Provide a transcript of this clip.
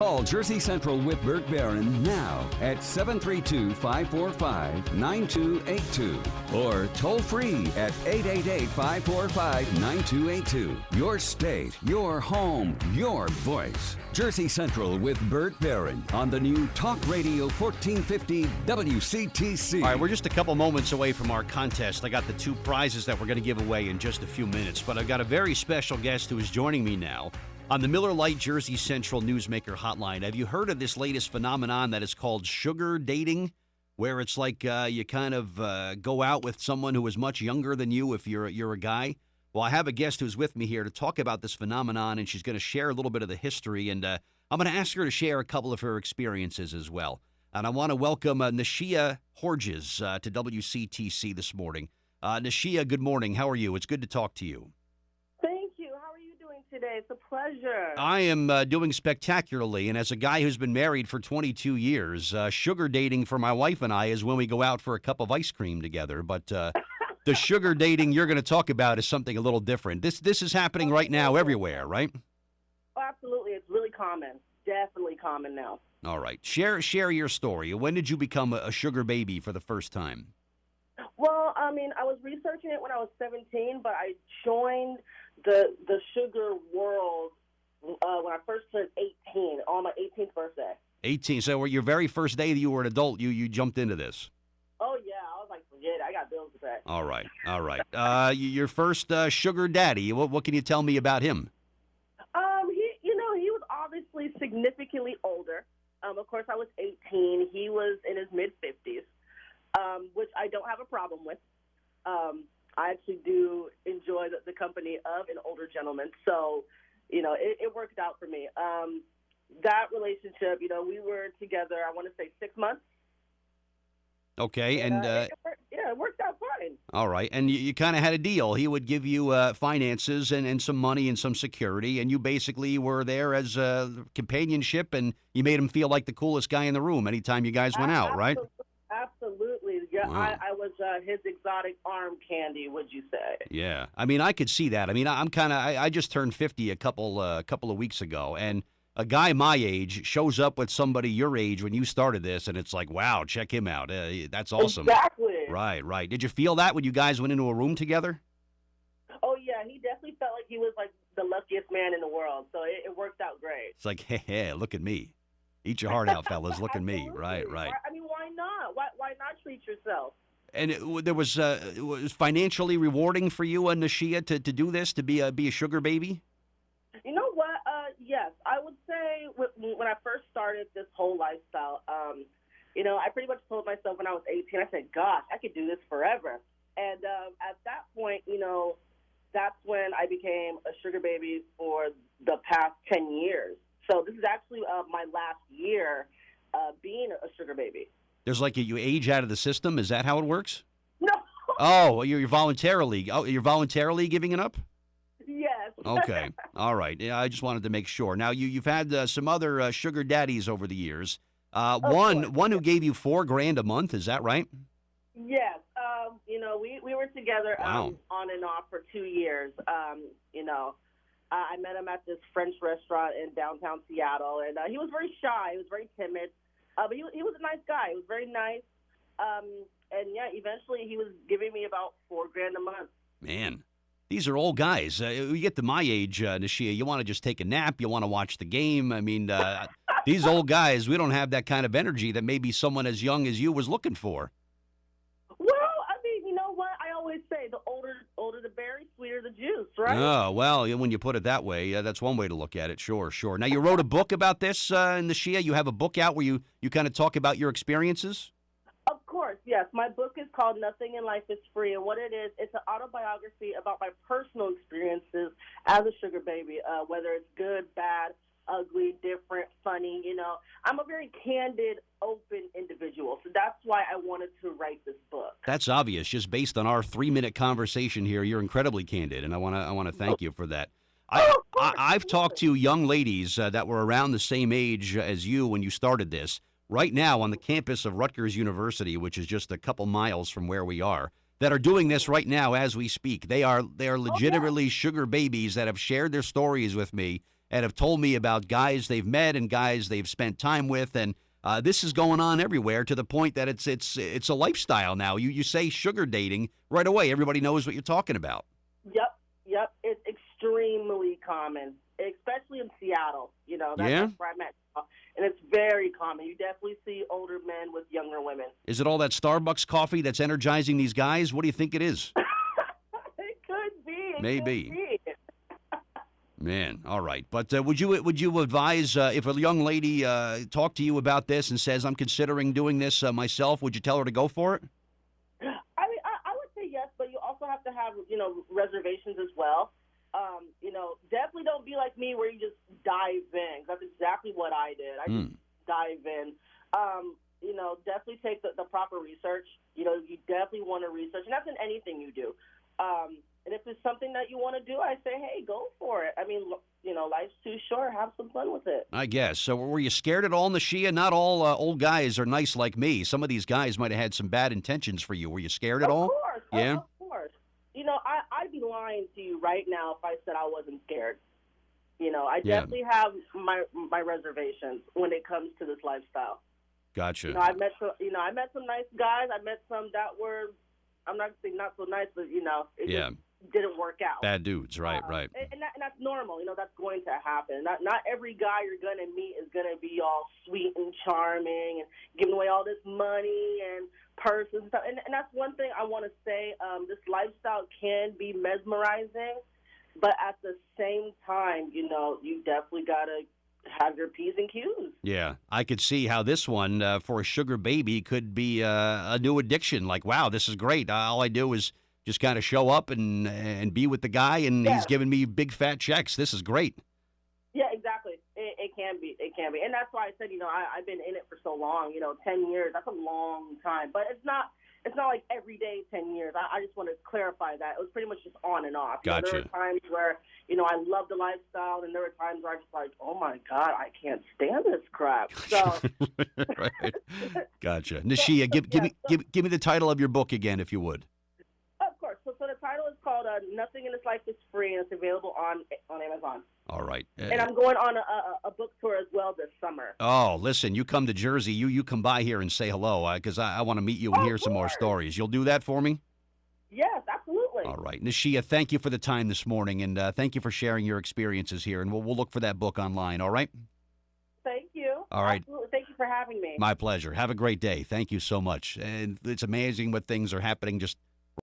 Call Jersey Central with Burt Barron now at 732-545-9282 or toll free at 888-545-9282. Your state, your home, your voice. Jersey Central with Burt Barron on the new Talk Radio 1450 WCTC. All right, we're just a couple moments away from our contest. I got the two prizes that we're going to give away in just a few minutes, but I've got a very special guest who is joining me now on the Miller Lite Jersey Central Newsmaker Hotline. Have you heard of this latest phenomenon that is called sugar dating, where it's like you kind of go out with someone who is much younger than you if you're a guy? Well, I have a guest who's with me here to talk about this phenomenon, and she's going to share a little bit of the history, and I'm going to ask her to share a couple of her experiences as well. And I want to welcome Nashia Hordges to WCTC this morning. Nashia, good morning. How are you? It's good to talk to you. Today. It's a pleasure. I am doing spectacularly, and as a guy who's been married for 22 years, sugar dating for my wife and I is when we go out for a cup of ice cream together. But the sugar dating you're going to talk about is something a little different. This is happening right now everywhere, right? Oh, absolutely. It's really common. Definitely common now. All right. Share your story. When did you become a sugar baby for the first time? Well, I mean, I was researching it when I was 17, but I joined the sugar world when I first turned 18 on my 18th birthday. 18. So your very first day that you were an adult, you jumped into this. Oh yeah, I was like, forget it. I got bills to pay. All right. Your first sugar daddy. What can you tell me about him? He was obviously significantly older. Of course, I was 18. He was in his mid-50s, which I don't have a problem with. I actually do enjoy the company of an older gentleman. So, it worked out for me. That relationship, we were together, I want to say 6 months. Okay. And it worked out fine. All right. And you kind of had a deal. He would give you finances and some money and some security, and you basically were there as companionship, and you made him feel like the coolest guy in the room anytime you guys went out, right? Absolutely. Yeah, wow. I was his exotic arm candy, would you say? Yeah. I mean, I could see that. I mean, I just turned 50 a couple of weeks ago, and a guy my age shows up with somebody your age when you started this, and it's like, wow, check him out. That's awesome. Exactly. Right. Did you feel that when you guys went into a room together? Oh, yeah. He definitely felt like he was like the luckiest man in the world, so it worked out great. It's like, hey, look at me. Eat your heart out, fellas. Look at me. Right. I mean, why not? Why not treat yourself? And it was financially rewarding for you, Nashia, to do this, to be a sugar baby? You know what? Yes. I would say when I first started this whole lifestyle, I pretty much told myself when I was 18, I said, gosh, I could do this forever. And at that point, that's when I became a sugar baby for the past 10 years. So this is actually my last year being a sugar baby. There's like you age out of the system. Is that how it works? No. Oh, you're voluntarily giving it up? Yes. Okay. All right. Yeah, I just wanted to make sure. Now you've had some other sugar daddies over the years. One who gave you $4,000 a month. Is that right? Yes. We were together Wow. On and off for 2 years. I met him at this French restaurant in downtown Seattle, and he was very shy. He was very timid, but he was a nice guy. He was very nice, and yeah, eventually he was giving me about $4,000 a month. Man, these are old guys. You get to my age, Nashia, you want to just take a nap. You want to watch the game. I mean, these old guys, we don't have that kind of energy that maybe someone as young as you was looking for. Well, I mean, you know what? I always say the older the berry, sweeter the juice, right? Oh, well, when you put it that way, that's one way to look at it. Sure. Now, you wrote a book about this, Nashia. You have a book out where you kind of talk about your experiences? Of course, yes. My book is called Nothing in Life is Free, and what it is, it's an autobiography about my personal experiences as a sugar baby, whether it's good, bad, ugly, different, funny, I'm a very candid, open individual, so that's why I wanted to write this book. That's obvious. Just based on our 3-minute conversation here, you're incredibly candid, and I want to thank you for that. I've talked to young ladies that were around the same age as you when you started this, right now on the campus of Rutgers University, which is just a couple miles from where we are, that are doing this right now as we speak. They are legitimately sugar babies that have shared their stories with me. and have told me about guys they've met and guys they've spent time with, and this is going on everywhere to the point that it's a lifestyle now. You say sugar dating right away. Everybody knows what you're talking about. Yep. It's extremely common, especially in Seattle. That's where I'm at. And it's very common. You definitely see older men with younger women. Is it all that Starbucks coffee that's energizing these guys? What do you think it is? It could be. Maybe. Man, all right. But would you advise if a young lady talked to you about this and says, I'm considering doing this myself, would you tell her to go for it? I would say yes, but you also have to have, reservations as well. Definitely don't be like me where you just dive in. That's exactly what I did. I just dive in. Definitely take the proper research. You definitely want to research, and that's in anything you do. And if it's something that you want to do, I say, hey, go for it. I mean, life's too short. Have some fun with it. I guess. So were you scared at all, Nashia? Not all old guys are nice like me. Some of these guys might have had some bad intentions for you. Were you scared at all? Of course. Yeah? Of course. I'd be lying to you right now if I said I wasn't scared. I definitely have my reservations when it comes to this lifestyle. Gotcha. I met some nice guys. I met some that were, I'm not saying not so nice, but it just didn't work out. Bad dudes, right. And that's normal. That's going to happen. Not every guy you're going to meet is going to be all sweet and charming and giving away all this money and purses and stuff. And that's one thing I want to say. This lifestyle can be mesmerizing, but at the same time, you definitely got to have your P's and Q's. Yeah, I could see how this one for a sugar baby could be a new addiction. Like, wow, this is great. All I do is just kind of show up and be with the guy, and he's giving me big fat checks. This is great. Yeah, exactly. It can be. And that's why I said, I've been in it for so long, 10 years. That's a long time. But it's not like every day 10 years. I just want to clarify that. It was pretty much just on and off. Gotcha. There were times where, I loved the lifestyle, and there were times where I was just like, oh, my God, I can't stand this crap. So. Right. Gotcha. Nashia, give me the title of your book again, if you would. Of course. So the title is called Nothing in This Life is Free, and it's available on Amazon. All right. And I'm going on a book tour as well this summer. Oh, listen, you come to Jersey, you come by here and say hello, because I want to meet you and hear some more stories. You'll do that for me? Yes, absolutely. All right. Nashia, thank you for the time this morning, and thank you for sharing your experiences here, and we'll look for that book online, all right? Thank you. All right. Absolutely. Thank you for having me. My pleasure. Have a great day. Thank you so much. And it's amazing what things are happening just